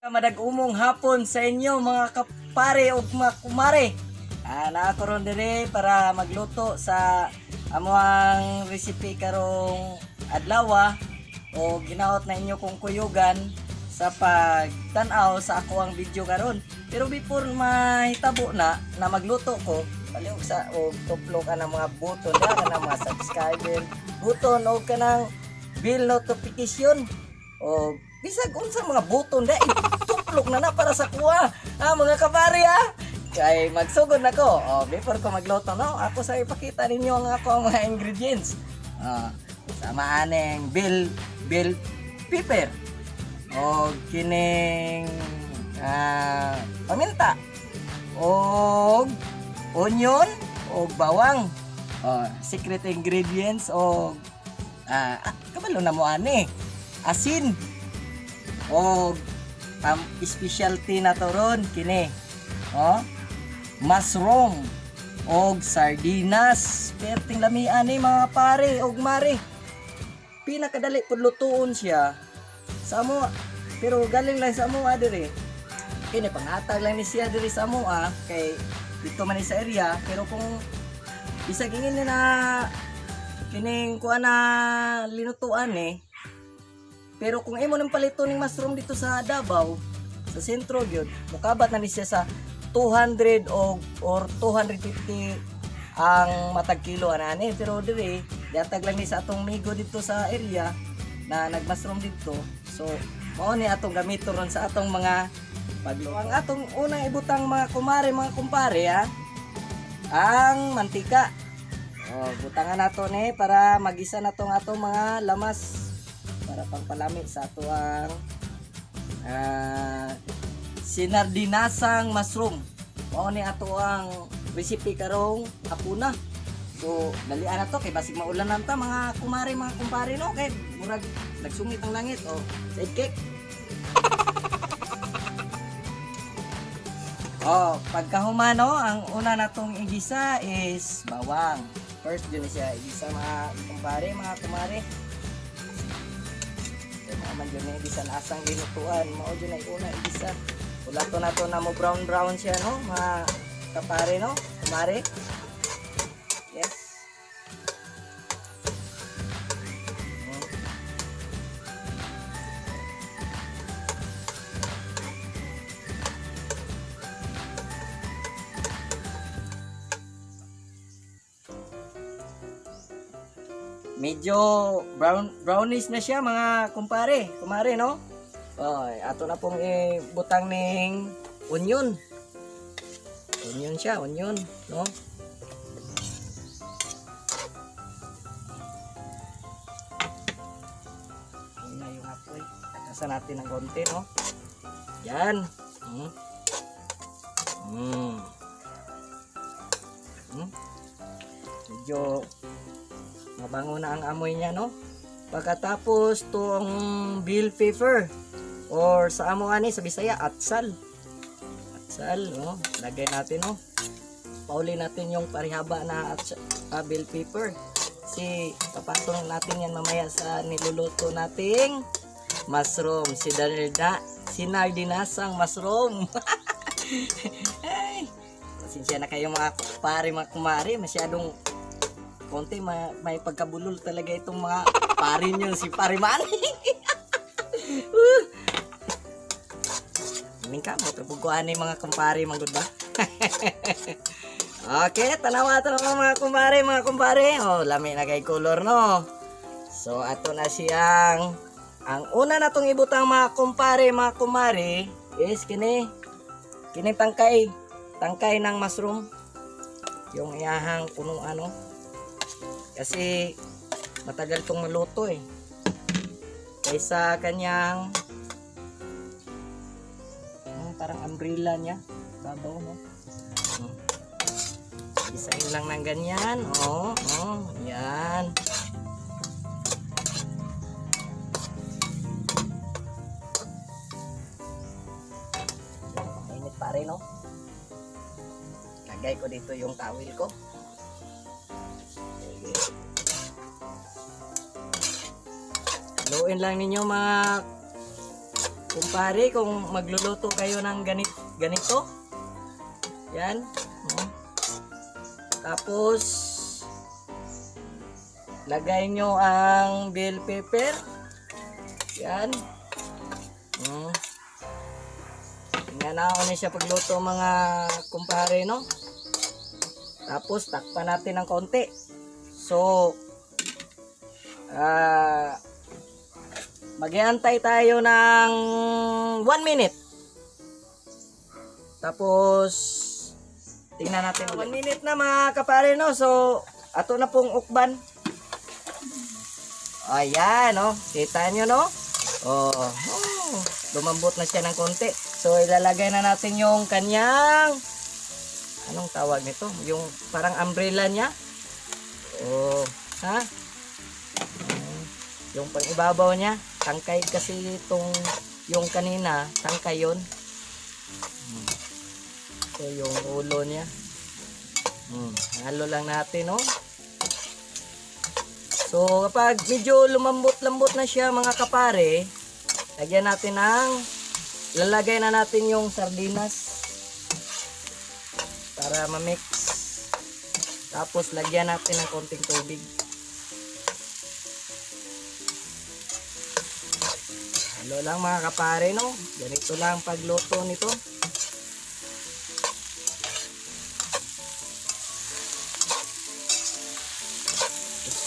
Madag-umong hapon sa inyo mga kapare o mga kumare. Naakaroon dire para magluto sa amuang recipe karong adlaw o ginaot na inyo kong kuyugan sa pagtanaw sa ako ang video karon. Pero before mahitabo na magluto ko, palihog sa o tuplo ka ng mga button na ng mga subscriber, button o kanang bell notification o bisag unsa mga button da tuplok na para sa kuha mga kabari kay magsugod na ko before ko magluto no ako sa ipakita ninyo ang ako mga ingredients sama aneng bell pepper o kining paminta o onion o bawang secret ingredients o kabalo na mo ani asin o specialty na to ron kini mushroom og sardinas perting lamian ni mga pare og mare pinakadali pud lutuon siya sa amo pero galing lang sa amo diri kini pangatag lang ni siya diri sa amo kay dito man ni sa area pero kung bisag ingin na kining kuha na linutuan pero kung imo nang palito ning mushroom dito sa Davao, sa sentro gyud, mukabat na ni siya sa 200 or 250 ang matag kilo anani. Pero dire, diatag lang ni sa atong migo dito sa area na nagmushroom dito. So, mao ni atong gamiton ron sa atong mga pagluto. Ang atong unang ibutang mga kumare, mga kumpare ang mantika. Butangan nato ni para magisa na tong atong mga lamas para pangpalami sa ato ang sinardinasang mushroom. Mao ni ato ang recipe karong hapuna. So dalian na to kay basig maulan nanta mga kumare mga kumpare no kay murag nagsungit ang langit side cake. Pagkahumano ang una natong igisa is bawang. First yun siya igisa mga kumpare mga kumare. Man yun na ibisan asang ginutuan mao dyan ay una ibisan ulato na to na mo brown siya no mga kapare no kumare yes medyo brownish na siya mga kumare no ato na pong ibutang ning onion siya onion no yun na yung apoy takasan natin ng konti no yan medyo mabango na ang amoy niya no pagkatapos tong bell pepper or sa amo ani sa Bisaya atsal no lagay natin no pauli natin yung parihaba na bell pepper papatong natin yan mamaya sa niluluto nating mushroom sinardinasang mushroom ay pasensya na kayo mga pare mga kumare masyadong konti may pagkabulol talaga itong mga parin yun si Parimani. Mingka mo pupuguan ni mga kumpare manggod ba? Okay, tanawa mga kumpare. Lami na kay color no. So ato na siyang ang una natong ibutang mga kumpare, mga kumare is kini tangkay ng mushroom. Yung iyahang punong kasi matagal tong maluto kaysa kanyang parang umbrella niya babaw no isahin lang ng ganyan yan mainit pare no lagay ko dito yung towel ko haluin lang ninyo mga kumpare, kung magluluto kayo ng ganito. Yan. Oh. Tapos, lagay nyo ang bell pepper. Yan. Tingnan na ako na siya pagluto mga kumpare, no? Tapos, takpan natin ng konti. So, mag-iantay tayo ng 1 minute. Tapos, tingnan natin. 1 minute na mga kapare, no? So, ato na pong ukban. Ayan, no? Kita nyo, no? Lumambot na siya ng konti. So, ilalagay na natin yung kanyang, anong tawag nito? Yung parang umbrella niya. Ha? Yung pang-ibabaw niya. Tangkay kasi itong, yung kanina, tangkay yun. So, yung ulo niya. Halo lang natin, no? So, kapag medyo lumambot-lambot na siya, mga kapare, lagyan natin lalagay na natin yung sardinas para ma-mix. Tapos, lagyan natin ng konting tubig. Halo lang mga kapare, no? Ganito lang pagluto nito.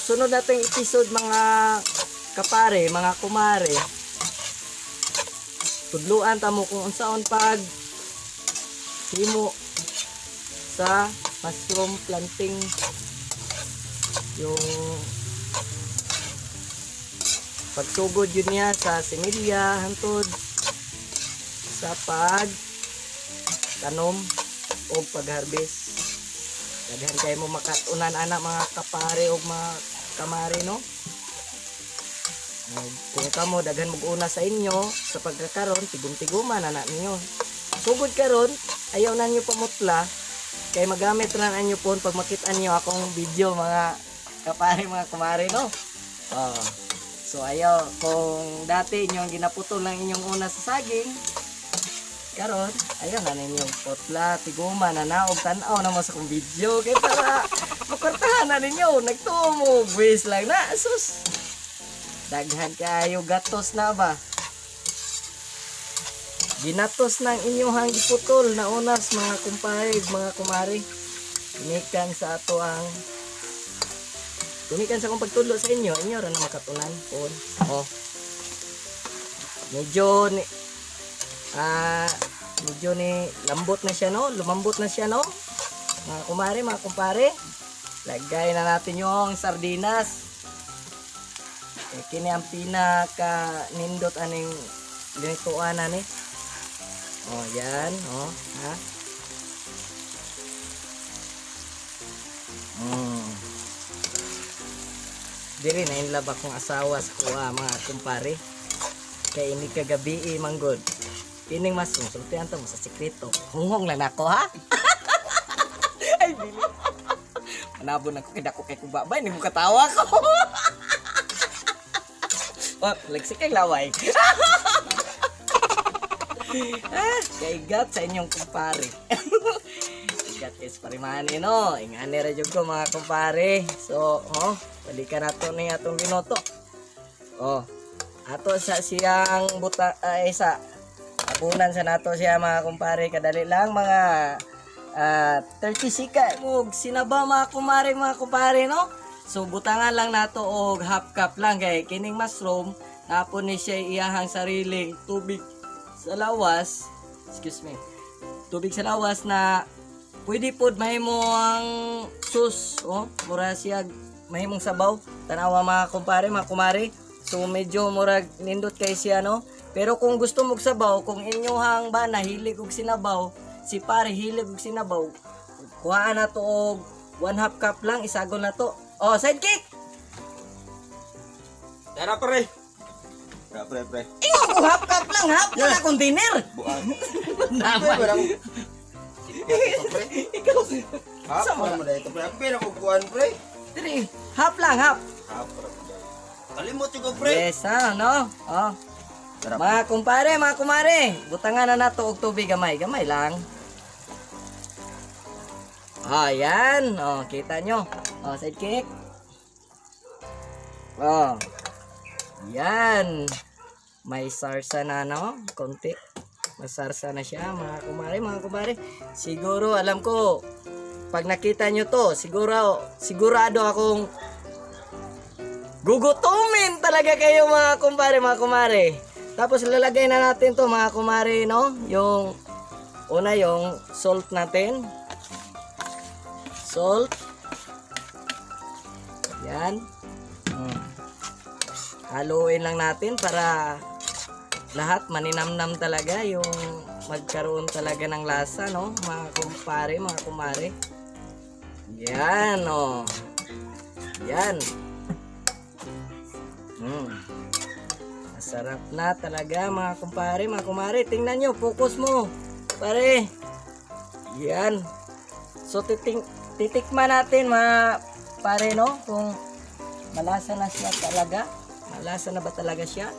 Sunod nating episode mga kapare, mga kumare. Tudluan tamo kung unsaon pag himo sa mushroom planting, yung pagsugod yun niya sa similya hantod sa pagtanom o pag-harvest. Daghan kayo mo makatunan anak mga kapare o mga kamari, no? Kung kamo daghan mo una sa inyo sa pagkakaroon, tigum-tiguman anak ninyo. Sugod karon, ayaw na niyo pamutla kay magamit ra ninyo pon pag makita niyo akong video mga kapare, mga kumari, no? So ayaw, kung dati inyong ginaputol lang inyong una sa saging, karon ayaw na ninyong potla, tiguman na naog tanaw na mo sa kong video kay para makortahan na ninyo, nagtumo buwis lang na sus. Daghan kayo gatos na ba? Ginatos ng inyong giputol na unas mga kumpare, mga kumari. Tumikan sa ato tumikan sa kong pagtulo sa inyo ra na makatunan pon. Medyo ni lambot na siya, no? Lumambot na siya, no? Mga kumare, mga kumpare. Lagay na natin yung sardinas. Kini ang pinaka nindot aning linituan na ni. Yan, ha? Diri na inlab akong asawa sa kuha, mga kumpare. Kaya ini kagabi manggod. Kining mas sultihan to mo sa sikreto. Hungong lang nako, ha? Ay, dili. Manabon ako kay dako kay kubabay, ni mo katawa ko. Lagsik kay laway. Kay gat sa inyong kumpare. Gat is parimani, no? Ingani ra jud ko mga kumpare. So, balikan nato ni atong binoto. Ato sa siyang buta sa abunan sa nato siya mga kumpare, kadali lang mga 30 sika ug sinaba mga kumpare, no? So butangan lang nato og half cup lang kay kining mushroom napon ni siya iyahang sariling tubig sa lawas. Excuse me. Tubig sa lawas na pwede pod mahimo ang sus, mura siya mahimong sabaw. Tanawa mga kumpare, mga kumare. So medyo murag nindot kay siya, no? Pero kung gusto mong sabaw, kung inyohang bana hilig og sinabaw, si pare hilig og sinabaw, kuhaan na to og 1/2 cup lang, isagon na to. Sidekick! Tara pre. Pre. Ingo ko half cup lang, half na container. Buang. Naman. Ikaw. Half mo dito pre. Ang pera ko kuan pre. Dili, half lang, half. Kalimot ko pre. Yes, no? Sarap. Mga kumpare, mga kumare, butangan na nato og tubig gamay, gamay lang. Yan. Kita nyo. Sidekick. Yan. May sarsa na, no? Konti. Masarsa na siya, mga kumare, mga kumare. Siguro, alam ko, pag nakita nyo to, sigurado akong gugutumin talaga kayo, mga kumpare, mga kumare. Tapos lalagay na natin to, mga kumare, no? Yung una, yung salt natin. Salt. Yan. Haluin lang natin para lahat maninamnam talaga, yung magkaroon talaga ng lasa, no? Mga kumpare, mga kumare. Yan, Yan. Masarap na talaga, mga kumpare, mga kumare. Tingnan nyo, focus mo. Pare. Yan. So, titikman natin, mga pare, no? Kung malasa na siya talaga. Malasa na ba talaga siya?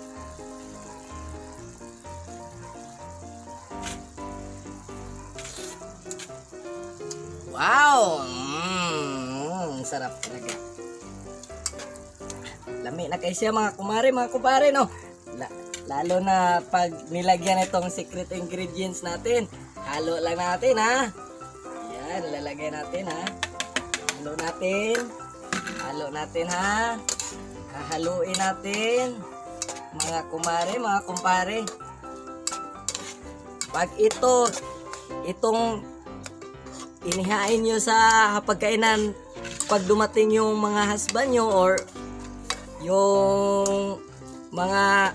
Wow! Sarap talaga. Lami na kayo siya, mga kumare, mga kumpare, no? Lalo na pag nilagyan itong secret ingredients natin. Halo lang natin, ha? Yan, lalagay natin, ha? Halo natin. Halo natin, ha? Hahaluin natin. Mga kumare, mga kumpare. Pag itong inihain nyo sa pagkainan, pag dumating yung mga husband nyo or yung mga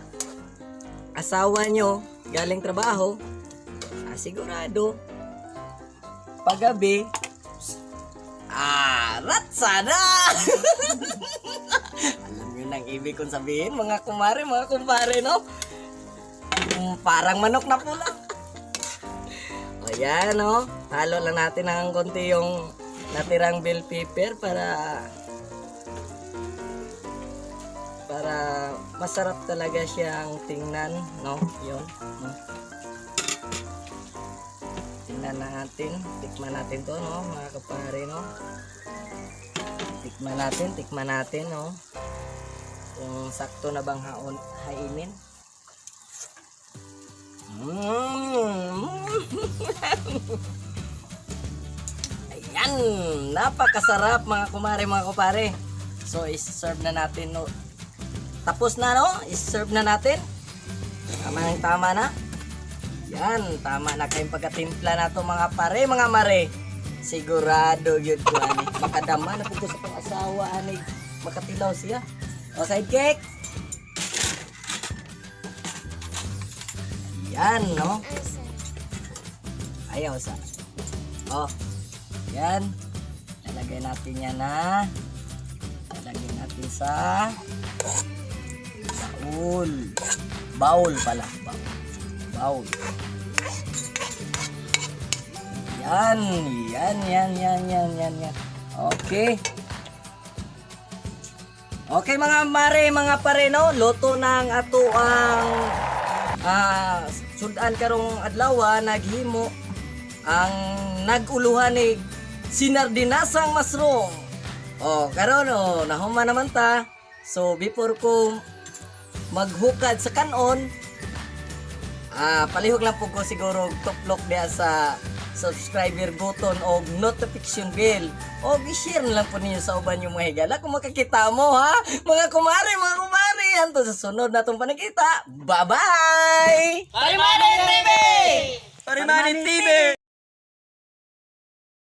asawa nyo galing trabaho, sigurado paggabi, ratsa na! Alam nyo nang ibig kong sabihin, mga kumare, mga kumpare, no? Parang manok na pula. Ayan, no? Halo lang natin ng konti yung natirang bell pepper para masarap talaga siyang tingnan, no? Yun, no? Tingnan natin, tikman natin to, no, mga kapare, no? Tikman natin, no? Kung sakto na bang hainin. Ayan, napakasarap, mga kumare, mga kupare. So, is-serve na natin, no? Tapos na, no? Is-serve na natin. Tama na. Yan, tama na kayong pagkatimpla na to, mga pare, mga mare. Sigurado yun ko, ani. Makadama na po sa pang-asawa, ani. Makatilaw siya. O, sidekick. Yan, no? Ayaw sa. Yan. Lalagay natin yan, ha? Lalagay natin sa baul. Baul pala. Baul. Yan. Okay. Okay, mga mare, mga pare, no? Luto ng ato ang sudan karong adlaw, naghimo ang naguluhan ni sinardinasang mushroom. Karon nahuman naman ta. So before ko maghukad sa kanon, palihog lang po ko siguro tuplok diya sa subscriber button o notification bell. O i-share na lang po ninyo sa uban yung mga higala kung makakita mo, ha? Mga kumare, hangtod sa sunod na itong panakita. Bye-bye! Parimani TV!